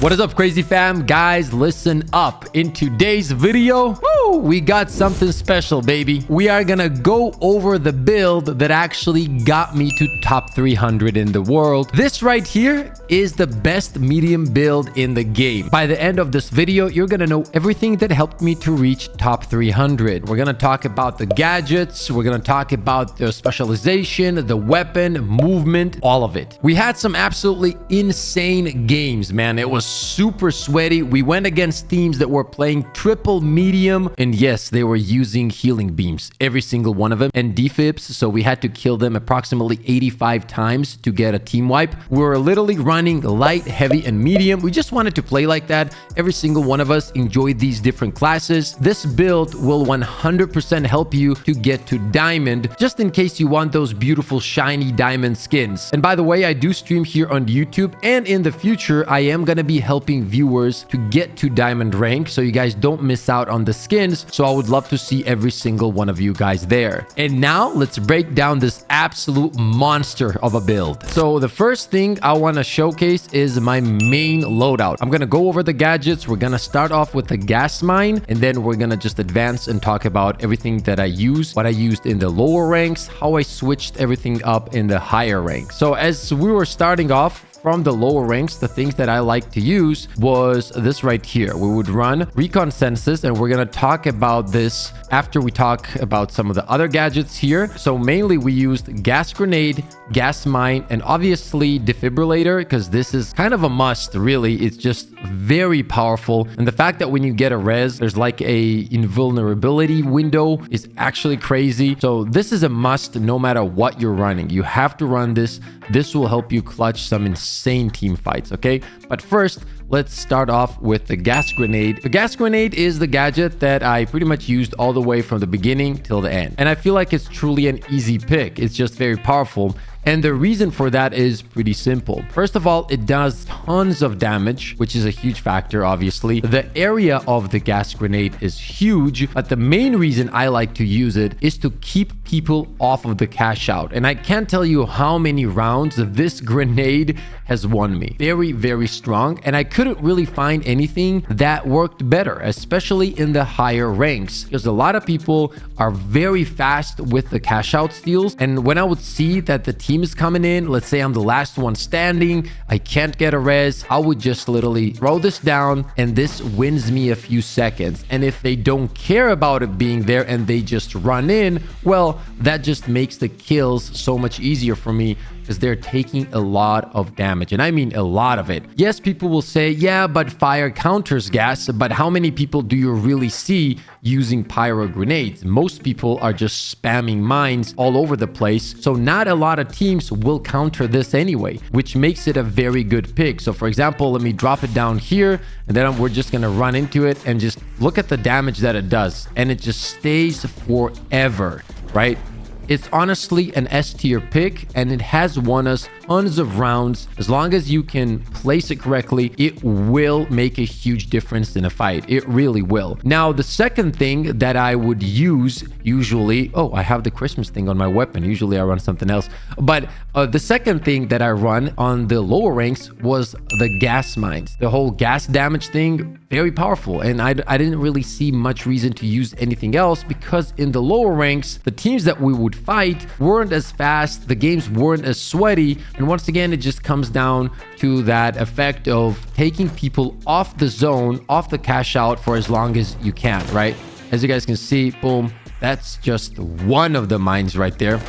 What is up, crazy fam? Guys, listen up. In today's video, we got something special, baby. We are gonna go over the build that actually got me to top 300 in the world. This right here is the best medium build in the game. By the end of this video, you're gonna know everything that helped me to reach top 300. We're gonna talk about the gadgets, we're gonna talk about the specialization, the weapon, movement, all of it. We had some absolutely insane games, man. It was super sweaty. We went against teams that were playing triple medium, and yes, they were using healing beams, every single one of them, and defibs, so we had to kill them approximately 85 times to get a team wipe. We were literally running light, heavy, and medium. We just wanted to play like that. Every single one of us enjoyed these different classes. This build will 100% help you to get to diamond, just in case you want those beautiful shiny diamond skins. And by the way, I do stream here on YouTube, and in the future, I am gonna be helping viewers to get to diamond rank, so you guys don't miss out on the skins. So I would love to see every single one of you guys there. And now let's break down this absolute monster of a build. So the first thing I want to showcase is my main loadout. I'm gonna go over the gadgets. We're gonna start off with the gas mine, and then we're gonna just advance and talk about everything that I use, what I used in the lower ranks, how I switched everything up in the higher ranks. So as we were starting off from the lower ranks, the things that I like to use was this right here. We would run Recon Census, and we're gonna talk about this after we talk about some of the other gadgets here. So mainly we used gas grenade, gas mine, and obviously defibrillator, because this is kind of a must, really. It's just very powerful. And the fact that when you get a res, there's like a invulnerability window is actually crazy. So this is a must no matter what you're running. You have to run this. This will help you clutch some insane team fights, okay? But first, let's start off with the gas grenade. The gas grenade is the gadget that I pretty much used all the way from the beginning till the end. And I feel like it's truly an easy pick. It's just very powerful. And the reason for that is pretty simple. First of all, it does tons of damage, which is a huge factor, obviously. The area of the gas grenade is huge, but the main reason I like to use it is to keep people off of the cash out. And I can't tell you how many rounds this grenade has won me. Very, very strong. And I couldn't really find anything that worked better, especially in the higher ranks, because a lot of people are very fast with the cash out steals. And when I would see that the team is coming in, let's say I'm the last one standing, I can't get a res, I would just literally throw this down, and this wins me a few seconds. And if they don't care about it being there and they just run in, well, that just makes the kills so much easier for me, because they're taking a lot of damage, and I mean a lot of it. Yes, people will say, yeah, but fire counters gas, but how many people do you really see using pyro grenades? Most people are just spamming mines all over the place, so not a lot of teams will counter this anyway, which makes it a very good pick. So for example, let me drop it down here, and then we're just gonna run into it and just look at the damage that it does, and it just stays forever, right? It's honestly an S tier pick, and it has won us tons of rounds. As long as you can place it correctly, it will make a huge difference in a fight. It really will. Now, the second thing that I would use usually, oh, I have the Christmas thing on my weapon. Usually I run something else. But the second thing that I run on the lower ranks was the gas mines. The whole gas damage thing, very powerful. And I didn't really see much reason to use anything else, because in the lower ranks, the teams that we would fight weren't as fast, the games weren't as sweaty, and once again, it just comes down to that effect of taking people off the zone, off the cash out for as long as you can, right? As you guys can see, boom, that's just one of the mines right there.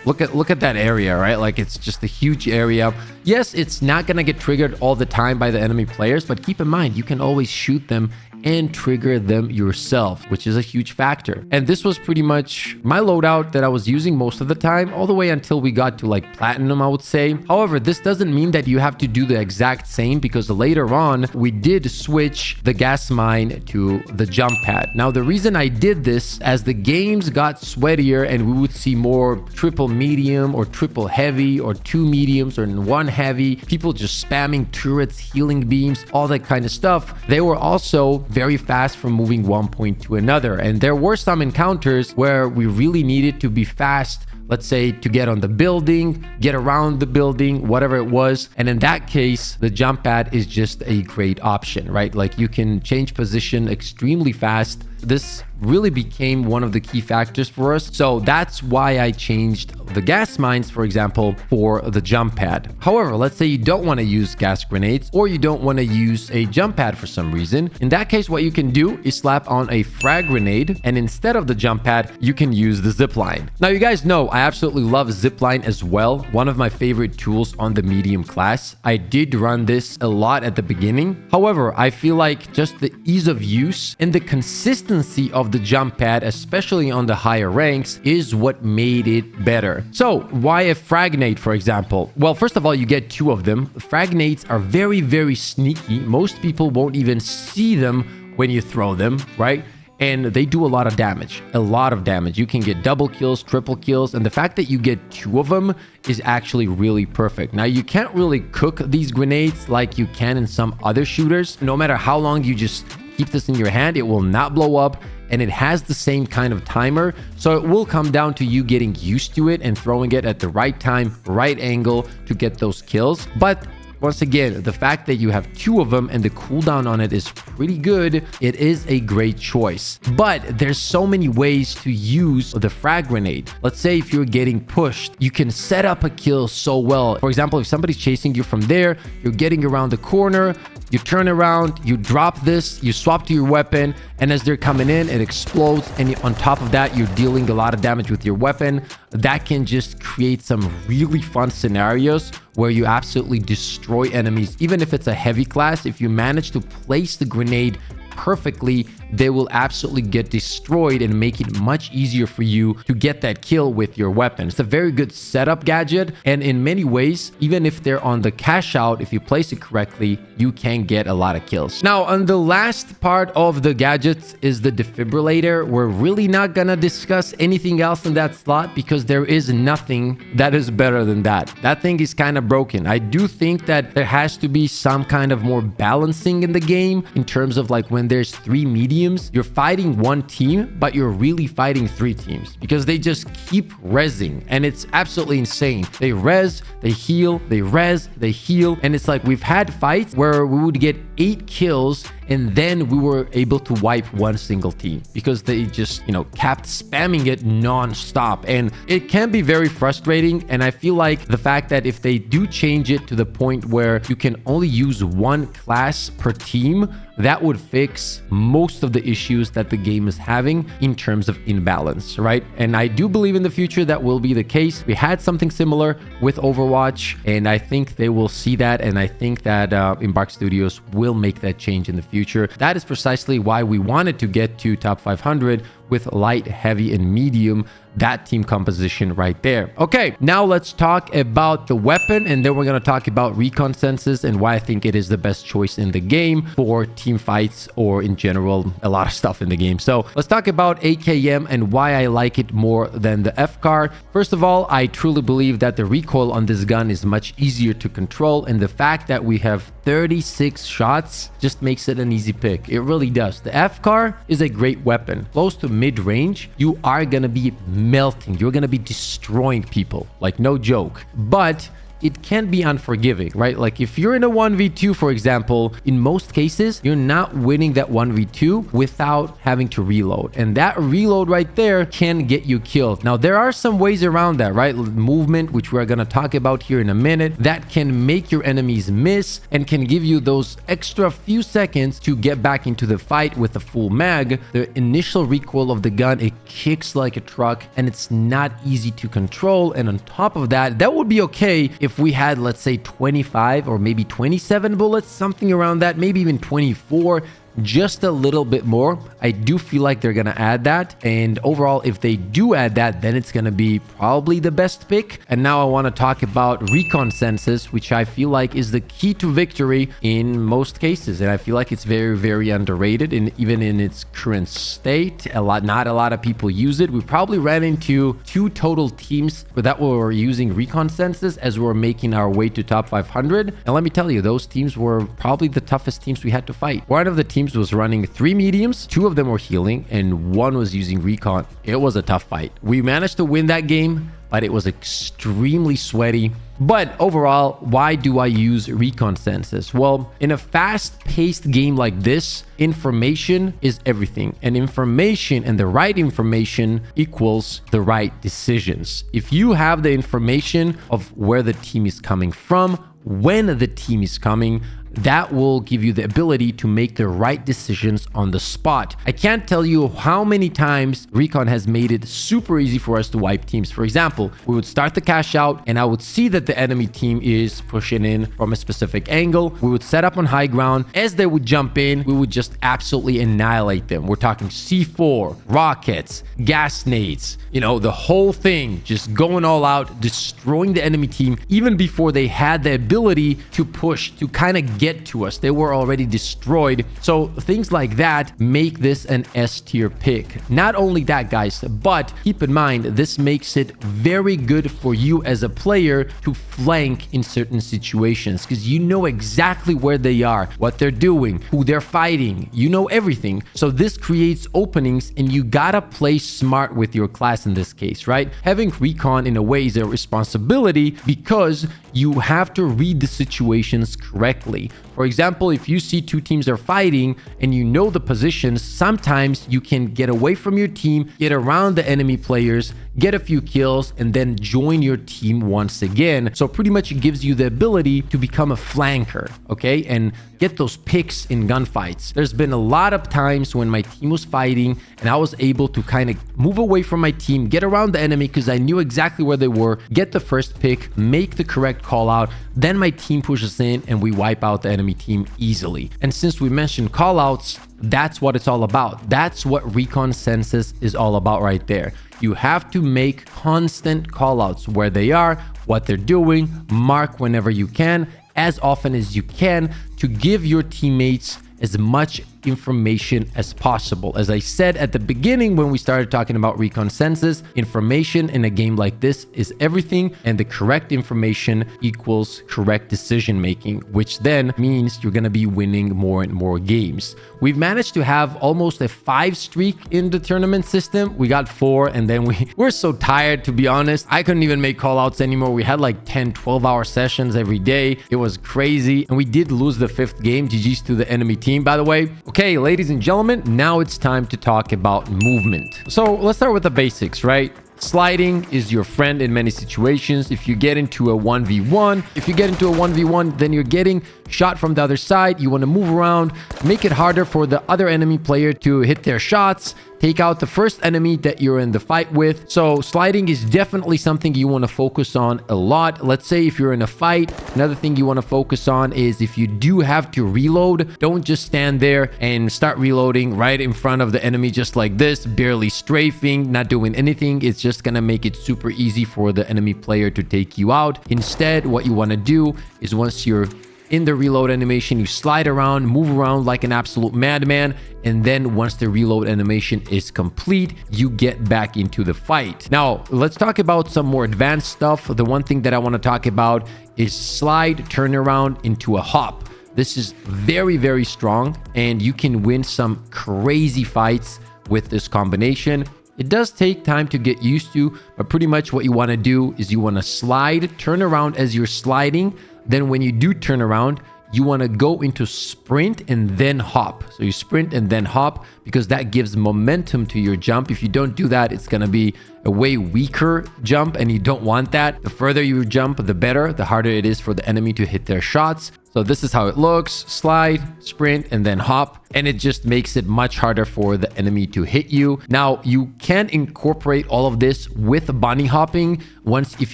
Look at that area, right? Like, it's just a huge area. Yes, it's not gonna get triggered all the time by the enemy players, but keep in mind, you can always shoot them and trigger them yourself, which is a huge factor. And this was pretty much my loadout that I was using most of the time, all the way until we got to like platinum, I would say. However, this doesn't mean that you have to do the exact same, because later on we did switch the gas mine to the jump pad. Now, the reason I did this, as the games got sweatier and we would see more triple medium or triple heavy or 2 mediums or 1 heavy, people just spamming turrets, healing beams, all that kind of stuff, they were also very fast from moving one point to another. And there were some encounters where we really needed to be fast let's say to get on the building, get around the building, whatever it was. And in that case, the jump pad is just a great option, right? Like you can change position extremely fast. This really became one of the key factors for us. So that's why I changed the gas mines, for example, for the jump pad. However, let's say you don't want to use gas grenades or you don't want to use a jump pad for some reason. In that case, what you can do is slap on a frag grenade, and instead of the jump pad, you can use the zip line. Now, you guys know I absolutely love zip line as well. One of my favorite tools on the medium class. I did run this a lot at the beginning. However, I feel like just the ease of use and the consistency of the jump pad, especially on the higher ranks, is what made it better. So why a frag nade, for example? Well, first of all, you get 2 of them. Frag nades are very, very sneaky. Most people won't even see them when you throw them, right? And they do a lot of damage. You can get double kills, triple kills, and the fact that you get 2 of them is actually really perfect. Now, you can't really cook these grenades like you can in some other shooters. No matter how long you just keep this in your hand, it will not blow up, and it has the same kind of timer. So it will come down to you getting used to it and throwing it at the right time, right angle to get those kills. But once again, the fact that you have 2 of them and the cooldown on it is pretty good, it is a great choice. But there's so many ways to use the frag grenade. Let's say if you're getting pushed, you can set up a kill so well. For example, if somebody's chasing you from there, you're getting around the corner, you turn around, you drop this, you swap to your weapon, and as they're coming in, it explodes, and on top of that, you're dealing a lot of damage with your weapon. That can just create some really fun scenarios where you absolutely destroy enemies. Even if it's a heavy class, if you manage to place the grenade perfectly, they will absolutely get destroyed and make it much easier for you to get that kill with your weapon. It's a very good setup gadget, and in many ways, even if they're on the cash out, if you place it correctly, you can get a lot of kills. Now, on the last part of the gadgets is the defibrillator. We're really not gonna discuss anything else in that slot because there is nothing that is better than that. That thing is kind of broken. I do think that there has to be some kind of more balancing in the game in terms of like when there's 3 mediums, you're fighting 1 team, but you're really fighting 3 teams because they just keep rezzing, and it's absolutely insane. They res, they heal, they res, they heal, and it's like we've had fights where we would get 8 kills and then we were able to wipe 1 single team because they just, kept spamming it non-stop, and it can be very frustrating. And I feel like the fact that if they do change it to the point where you can only use 1 class per team, that would fix most of the issues that the game is having in terms of imbalance, right? And I do believe in the future that will be the case. We had something similar with Overwatch, and I think they will see that, and I think that Embark Studios will make that change in the future. That is precisely why we wanted to get to top 500 with light, heavy, and medium, that team composition right there. Okay, now let's talk about the weapon, and then we're going to talk about recon senses and why I think it is the best choice in the game for team fights or in general, a lot of stuff in the game. So let's talk about AKM and why I like it more than the FCAR. First of all, I truly believe that the recoil on this gun is much easier to control, and the fact that we have 36 shots just makes it an easy pick. It really does. The FCAR is a great weapon. Close to mid-range, you are gonna be melting. You're gonna be destroying people, like no joke. But it can be unforgiving, right? Like if you're in a 1v2, for example, in most cases, you're not winning that 1v2 without having to reload. And that reload right there can get you killed. Now, there are some ways around that, right? Movement, which we're going to talk about here in a minute, that can make your enemies miss and can give you those extra few seconds to get back into the fight with a full mag. The initial recoil of the gun, it kicks like a truck and it's not easy to control. And on top of that, that would be okay if we had, let's say, 25 or maybe 27 bullets, something around that, maybe even 24, just a little bit more. I do feel like they're going to add that. And overall, if they do add that, then it's going to be probably the best pick. And now I want to talk about recon senses, which I feel like is the key to victory in most cases. And I feel like it's very, very underrated. And even in its current state, not a lot of people use it. We probably ran into 2 total teams that were using recon senses as we were making our way to top 500. And let me tell you, those teams were probably the toughest teams we had to fight. One of the teams was running 3 mediums, 2 of them were healing, and 1 was using recon. It was a tough fight. We managed to win that game, but it was extremely sweaty. But overall, why do I use Recon Senses? Well, in a fast-paced game like this, information is everything. And information and the right information equals the right decisions. If you have the information of where the team is coming from, when the team is coming, that will give you the ability to make the right decisions on the spot. I can't tell you how many times Recon has made it super easy for us to wipe teams. For example, we would start the cash out and I would see that the enemy team is pushing in from a specific angle. We would set up on high ground. As they would jump in, we would just absolutely annihilate them. We're talking C4, rockets, gas nades, you know, the whole thing, just going all out, destroying the enemy team even before they had the ability to push, to kind of get to us. They were already destroyed. So things like that make this an S tier pick. Not only that, guys, but keep in mind, this makes it very good for you as a player to flank in certain situations because you know exactly where they are, what they're doing, who they're fighting. You know everything. So this creates openings and you gotta play smart with your class in this case, right? Having Recon in a way is a responsibility because you have to read the situations correctly. For example, if you see two teams are fighting and you know the positions, sometimes you can get away from your team, get around the enemy players, get a few kills, and then join your team once again. So pretty much it gives you the ability to become a flanker, okay? And get those picks in gunfights. There's been a lot of times when my team was fighting and I was able to kind of move away from my team, get around the enemy because I knew exactly where they were, get the first pick, make the correct call out, then my team pushes in and we wipe out the enemy team easily. And since we mentioned call outs, that's what it's all about. That's what Recon Senses is all about right there. You have to make constant call outs where they are, what they're doing, mark whenever you can, as often as you can, to give your teammates as much information as possible. As I said at the beginning when we started talking about Recon Senses, information in a game like this is everything, and the correct information equals correct decision making, which then means you're going to be winning more and more games. We've managed to have almost a 5 streak in the tournament system. We got 4 and then we're so tired, to be honest. I couldn't even make call outs anymore. We had like 10-12 hour sessions every day. It was crazy, and we did lose the 5th game. GG's to the enemy team, by the way. Okay, ladies and gentlemen, now it's time to talk about movement. So let's start with the basics, right? Sliding is your friend in many situations. If you get into a 1v1, then you're getting shot from the other side. You want to move around, make it harder for the other enemy player to hit their shots, take out the first enemy that you're in the fight with. So sliding is definitely something you want to focus on a lot. Let's say if you're in a fight, another thing you want to focus on is if you do have to reload, don't just stand there and start reloading right in front of the enemy just like this, barely strafing, not doing anything. It's just going to make it super easy for the enemy player to take you out. Instead, what you want to do is once you're in the reload animation, you slide around, move around like an absolute madman, and then once the reload animation is complete, you get back into the fight. Now, let's talk about some more advanced stuff. The one thing that I want to talk about is slide turnaround into a hop. This is very, very strong, and you can win some crazy fights with this combination. It does take time to get used to, but pretty much what you want to do is you want to slide, turn around as you're sliding. Then when you do turn around, you want to go into sprint and then hop. So you sprint and then hop because that gives momentum to your jump. If you don't do that, it's going to be a way weaker jump, and you don't want that. The further you jump, the better, the harder it is for the enemy to hit their shots. So this is how it looks: slide, sprint, and then hop. And it just makes it much harder for the enemy to hit you. Now, you can incorporate all of this with bunny hopping if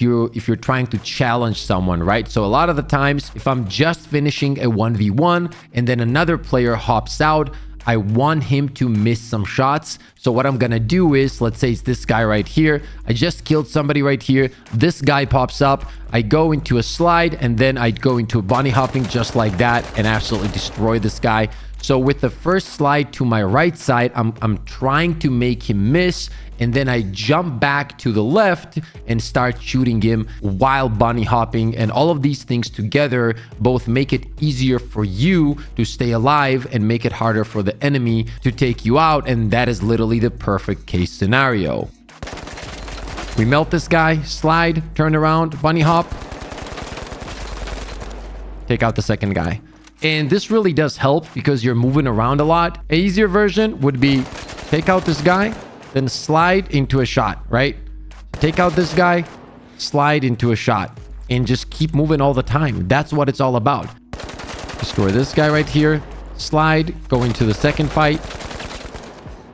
you're trying to challenge someone, right? So a lot of the times, if I'm just finishing a 1v1 and then another player hops out, I want him to miss some shots. So what I'm gonna do is, let's say it's this guy right here. I just killed somebody right here. This guy pops up. I go into a slide, and then I go into a bunny hopping just like that and absolutely destroy this guy. So with the first slide to my right side, I'm trying to make him miss, and then I jump back to the left and start shooting him while bunny hopping. And all of these things together both make it easier for you to stay alive and make it harder for the enemy to take you out. And that is literally the perfect case scenario. We melt this guy, slide, turn around, bunny hop. Take out the second guy. And this really does help because you're moving around a lot. An easier version would be take out this guy, then slide into a shot, right? Take out this guy, slide into a shot, and just keep moving all the time. That's what it's all about. Destroy this guy right here, slide, go into the second fight,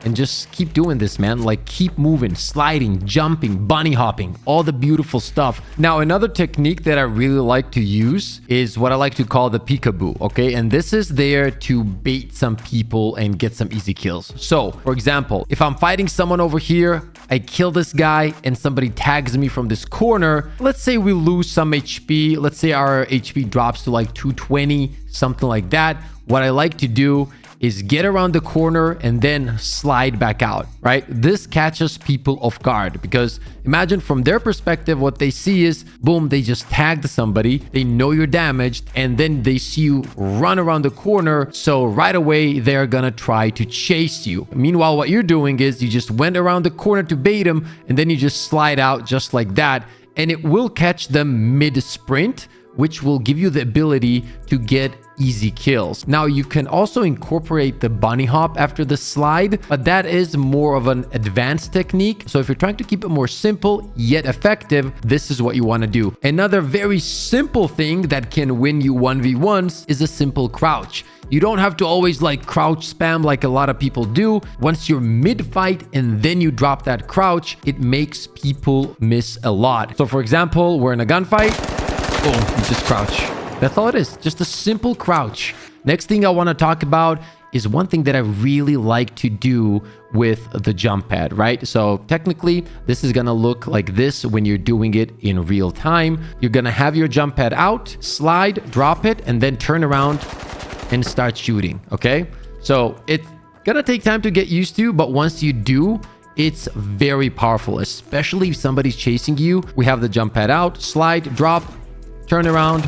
and just keep doing this, man. Like, keep moving, sliding, jumping, bunny hopping, all the beautiful stuff. Now, another technique that I really like to use is what I like to call the peekaboo, okay? And this is there to bait some people and get some easy kills. So, for example, if I'm fighting someone over here, I kill this guy and somebody tags me from this corner. Let's say we lose some HP. Let's say our HP drops to like 220, something like that. What I like to do is get around the corner and then slide back out, right? This catches people off guard because imagine from their perspective, what they see is, boom, they just tagged somebody, they know you're damaged, and then they see you run around the corner. So right away, they're gonna try to chase you. Meanwhile, what you're doing is you just went around the corner to bait them, and then you just slide out just like that, and it will catch them mid-sprint, which will give you the ability to get easy kills. Now, you can also incorporate the bunny hop after the slide, but that is more of an advanced technique. So if you're trying to keep it more simple yet effective, this is what you want to do. Another very simple thing that can win you 1v1s is a simple crouch. You don't have to always like crouch spam like a lot of people do. Once you're mid-fight and then you drop that crouch, it makes people miss a lot. So for example, we're in a gunfight. Boom, you just crouch. That's all it is. Just a simple crouch. Next thing I want to talk about is one thing that I really like to do with the jump pad, right? So technically, this is going to look like this when you're doing it in real time. You're going to have your jump pad out, slide, drop it, and then turn around and start shooting, okay? So it's going to take time to get used to, but once you do, it's very powerful, especially if somebody's chasing you. We have the jump pad out, slide, drop, turn around,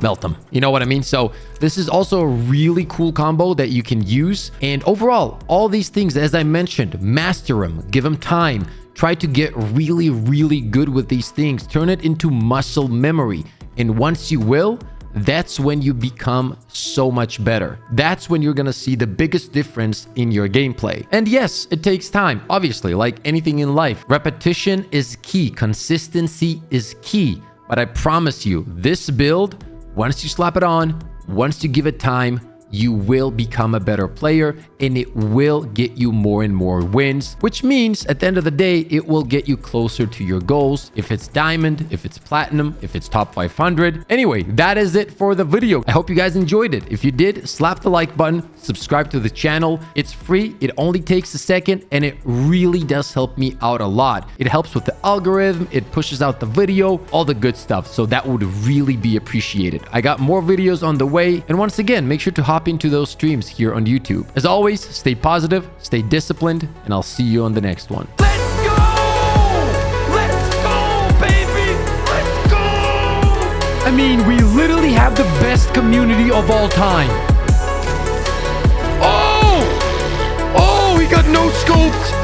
melt them. You know what I mean? So this is also a really cool combo that you can use. And overall, all these things, as I mentioned, master them, give them time, try to get really, really good with these things, turn it into muscle memory. And once you will, that's when you become so much better. That's when you're gonna see the biggest difference in your gameplay. And yes, it takes time, obviously, like anything in life. Repetition is key, consistency is key. But I promise you, this build, once you slap it on, once you give it time, you will become a better player and it will get you more and more wins, which means at the end of the day, it will get you closer to your goals. If it's diamond, if it's platinum, if it's top 500. Anyway, that is it for the video. I hope you guys enjoyed it. If you did, slap the like button, subscribe to the channel. It's free. It only takes a second and it really does help me out a lot. It helps with the algorithm. It pushes out the video, all the good stuff. So that would really be appreciated. I got more videos on the way. And once again, make sure to hop into those streams here on YouTube. As always, stay positive, stay disciplined, and I'll see you on the next one. Let's go! Let's go, baby! Let's go! I mean, we literally have the best community of all time. Oh! Oh, he got no scoped!